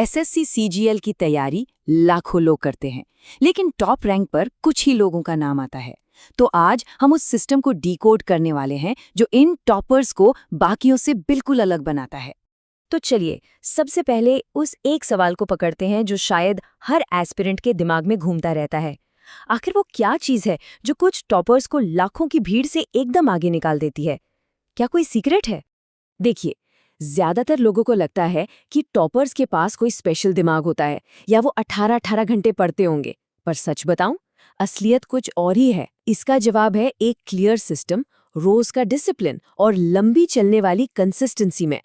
SSC CGL की तैयारी लाखों लोग करते हैं, लेकिन टॉप रैंक पर कुछ ही लोगों का नाम आता है। तो आज हम उस सिस्टम को डिकोड करने वाले हैं जो इन टॉपर्स को बाकियों से बिल्कुल अलग बनाता है। तो चलिए सबसे पहले उस एक सवाल को पकड़ते हैं जो शायद हर एस्पिरेंट के दिमाग में घूमता रहता है। आखिर वो क्या चीज़ है जो कुछ टॉपर्स को लाखों की भीड़ से एकदम आगे निकाल देती है? क्या कोई सीक्रेट है? देखिए, ज्यादातर लोगों को लगता है कि टॉपर्स के पास कोई स्पेशल दिमाग होता है या वो 18-18 घंटे पढ़ते होंगे, पर सच बताऊं, असलियत कुछ और ही है। इसका जवाब है एक क्लियर सिस्टम, रोज का डिसिप्लिन और लंबी चलने वाली कंसिस्टेंसी में।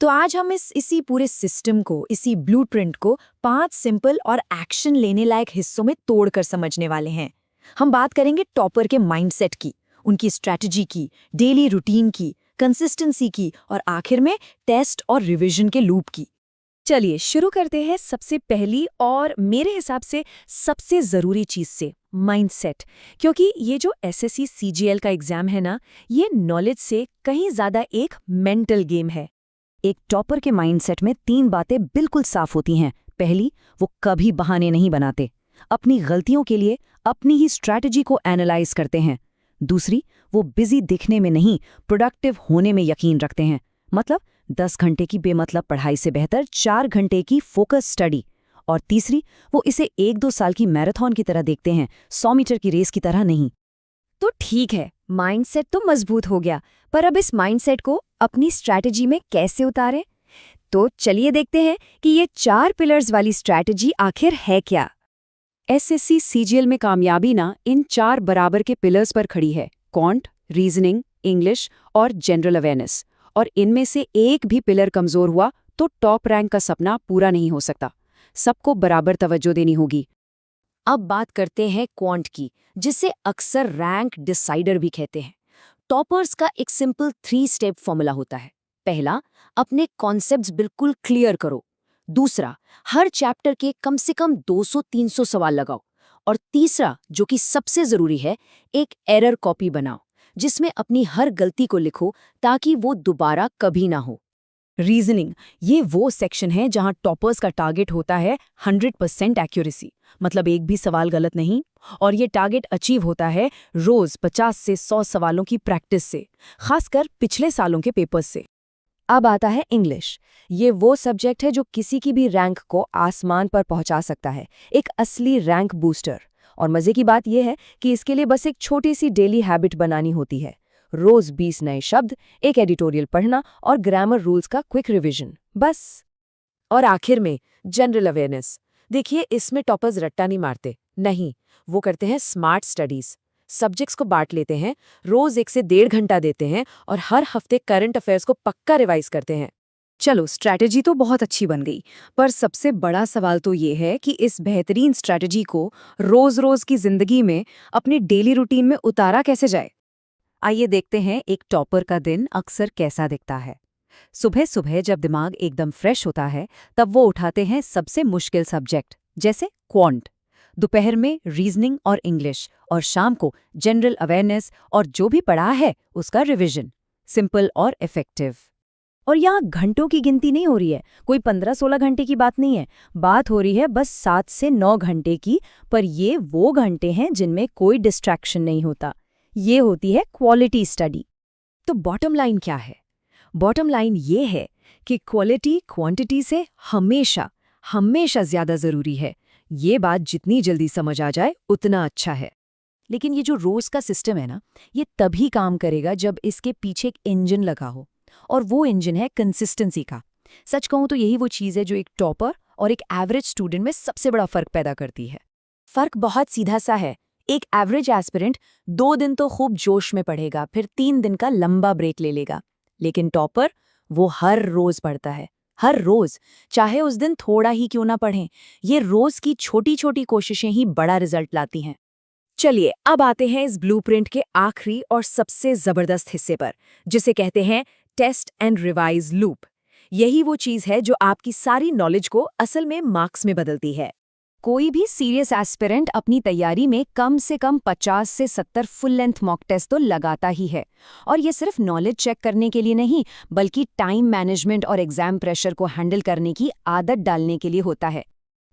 तो आज हम इसी पूरे सिस्टम को, इसी ब्लूप्रिंट को 5 सिंपल और एक्शन लेने लायक हिस्सों में तोड़कर समझने वाले हैं। हम बात करेंगे टॉपर के माइंडसेट की, उनकी स्ट्रैटेजी की, डेली रूटीन की, कंसिस्टेंसी की और आखिर में टेस्ट और रिवीजन के लूप की। चलिए शुरू करते हैं सबसे पहली और मेरे हिसाब से सबसे ज़रूरी चीज़ से, माइंडसेट। क्योंकि ये जो एसएससी सीजीएल का एग्ज़ाम है ना, ये नॉलेज से कहीं ज़्यादा एक मेंटल गेम है। एक टॉपर के माइंडसेट में 3 बातें बिल्कुल साफ होती हैं। पहली, वो कभी बहाने नहीं बनाते, अपनी गलतियों के लिए अपनी ही स्ट्रैटेजी को एनालाइज करते हैं। दूसरी, वो बिजी दिखने में नहीं, प्रोडक्टिव होने में यकीन रखते हैं। मतलब 10 घंटे की बेमतलब पढ़ाई से बेहतर 4 घंटे की फोकस स्टडी। और तीसरी, वो इसे 1-2 साल की मैराथन की तरह देखते हैं, 100 मीटर की रेस की तरह नहीं। तो ठीक है, माइंडसेट तो मजबूत हो गया, पर अब इस माइंडसेट को अपनी स्ट्रैटेजी में कैसे उतारें? तो चलिए देखते हैं कि ये 4 पिलर्स वाली स्ट्रैटेजी आखिर है क्या। एसएससी सीजीएल में कामयाबी ना इन 4 बराबर के पिलर्स पर खड़ी है: क्वांट, रीजनिंग, इंग्लिश और जनरल अवेयरनेस। और इनमें से एक भी पिलर कमजोर हुआ तो टॉप रैंक का सपना पूरा नहीं हो सकता। सबको बराबर तवज्जो देनी होगी। अब बात करते हैं क्वांट की, जिसे अक्सर रैंक डिसाइडर भी कहते हैं। टॉपर्स का एक सिंपल 3 स्टेप फॉर्मूला होता है। पहला, अपने कॉन्सेप्ट्स बिल्कुल क्लियर करो। दूसरा, हर चैप्टर के कम से कम 200-300 सवाल लगाओ। और तीसरा, जो कि सबसे जरूरी है, एक एरर कॉपी बनाओ जिसमें अपनी हर गलती को लिखो ताकि वो दोबारा कभी ना हो। रीजनिंग, ये वो सेक्शन है जहां टॉपर्स का टारगेट होता है 100% एक्यूरेसी, मतलब एक भी सवाल गलत नहीं। और ये टारगेट अचीव होता है रोज 50 से 100 सवालों की प्रैक्टिस से, खासकर पिछले सालों के पेपर्स से। अब आता है इंग्लिश। ये वो सब्जेक्ट है जो किसी की भी रैंक को आसमान पर पहुंचा सकता है, एक असली रैंक बूस्टर। और मजे की बात यह है कि इसके लिए बस एक छोटी सी डेली हैबिट बनानी होती है। रोज 20 नए शब्द, एक एडिटोरियल पढ़ना और ग्रामर रूल्स का क्विक रिवीजन, बस। और आखिर में जनरल अवेयरनेस। देखिए, इसमें टॉपर्स रट्टा नहीं मारते, नहीं, वो करते हैं स्मार्ट स्टडीज। सब्जेक्ट्स को बांट लेते हैं, रोज 1 से 1.5 घंटा देते हैं और हर हफ्ते करंट अफेयर्स को पक्का रिवाइज करते हैं। चलो, स्ट्रैटेजी तो बहुत अच्छी बन गई, पर सबसे बड़ा सवाल तो ये है कि इस बेहतरीन स्ट्रैटेजी को रोज-रोज की जिंदगी में, अपनी डेली रूटीन में उतारा कैसे जाए। आइए देखते हैं एक टॉपर का दिन अक्सर कैसा दिखता है। सुबह सुबह जब दिमाग एकदम फ्रेश होता है, तब वो उठाते हैं सबसे मुश्किल सब्जेक्ट, जैसे क्वांट। दोपहर में रीजनिंग और इंग्लिश, और शाम को जनरल अवेयरनेस और जो भी पढ़ा है उसका रिवीजन। सिंपल और इफेक्टिव। और यहाँ घंटों की गिनती नहीं हो रही है, कोई 15-16 घंटे की बात नहीं है। बात हो रही है बस 7 से 9 घंटे की, पर ये वो घंटे हैं जिनमें कोई डिस्ट्रैक्शन नहीं होता। ये होती है क्वालिटी स्टडी। तो बॉटम लाइन क्या है? बॉटम लाइन ये है कि क्वालिटी क्वांटिटी से हमेशा हमेशा ज्यादा जरूरी है। ये बात जितनी जल्दी समझ आ जाए उतना अच्छा है। लेकिन ये जो रोज का सिस्टम है ना, ये तभी काम करेगा जब इसके पीछे एक इंजन लगा हो, और वो इंजन है कंसिस्टेंसी का। सच कहूं तो यही वो चीज़ है जो एक टॉपर और एक एवरेज स्टूडेंट में सबसे बड़ा फर्क पैदा करती है। फर्क बहुत सीधा सा है। एक एवरेज एस्पिरेंट 2 दिन तो खूब जोश में पढ़ेगा, फिर 3 दिन का लंबा ब्रेक ले लेगा। लेकिन टॉपर, वो हर रोज पढ़ता है, हर रोज, चाहे उस दिन थोड़ा ही क्यों ना पढ़ें। ये रोज की छोटी छोटी कोशिशें ही बड़ा रिजल्ट लाती हैं। चलिए अब आते हैं इस ब्लूप्रिंट के आखिरी और सबसे जबरदस्त हिस्से पर, जिसे कहते हैं टेस्ट एंड रिवाइज लूप। यही वो चीज है जो आपकी सारी नॉलेज को असल में मार्क्स में बदलती है। कोई भी सीरियस एस्पिरेंट अपनी तैयारी में कम से कम 50 से 70 फुल लेंथ मॉक टेस्ट तो लगाता ही है। और ये सिर्फ नॉलेज चेक करने के लिए नहीं, बल्कि टाइम मैनेजमेंट और एग्जाम प्रेशर को हैंडल करने की आदत डालने के लिए होता है।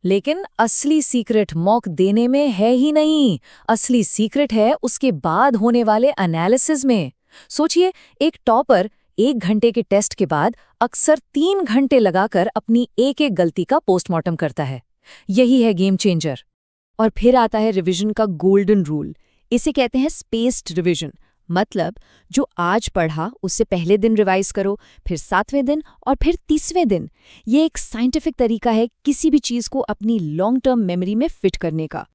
लेकिन असली सीक्रेट मॉक देने में है ही नहीं, असली सीक्रेट है उसके बाद होने वाले एनालिसिस में। सोचिए, एक टॉपर 1 घंटे के टेस्ट के बाद अक्सर 3 घंटे लगाकर अपनी एक-एक गलती का पोस्टमार्टम करता है। यही है गेम चेंजर। और फिर आता है रिवीजन का गोल्डन रूल। इसे कहते हैं स्पेस्ड रिवीजन। मतलब जो आज पढ़ा उससे पहले दिन रिवाइज करो, फिर 7वें दिन और फिर 30वें दिन। ये एक साइंटिफिक तरीका है किसी भी चीज को अपनी लॉन्ग टर्म मेमोरी में फिट करने का।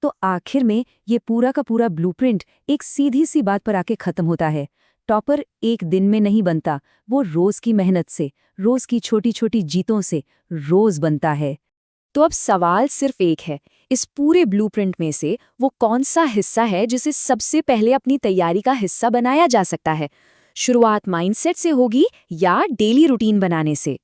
तो आखिर में ये पूरा का पूरा ब्लूप्रिंट एक सीधी सी बात पर आके खत्म होता है। टॉपर एक दिन में नहीं बनता, वो रोज की मेहनत से, रोज की छोटी छोटी जीतों से रोज बनता है। तो अब सवाल सिर्फ एक है, इस पूरे ब्लूप्रिंट में से वो कौन सा हिस्सा है जिसे सबसे पहले अपनी तैयारी का हिस्सा बनाया जा सकता है? शुरुआत माइंडसेट से होगी या डेली रूटीन बनाने से?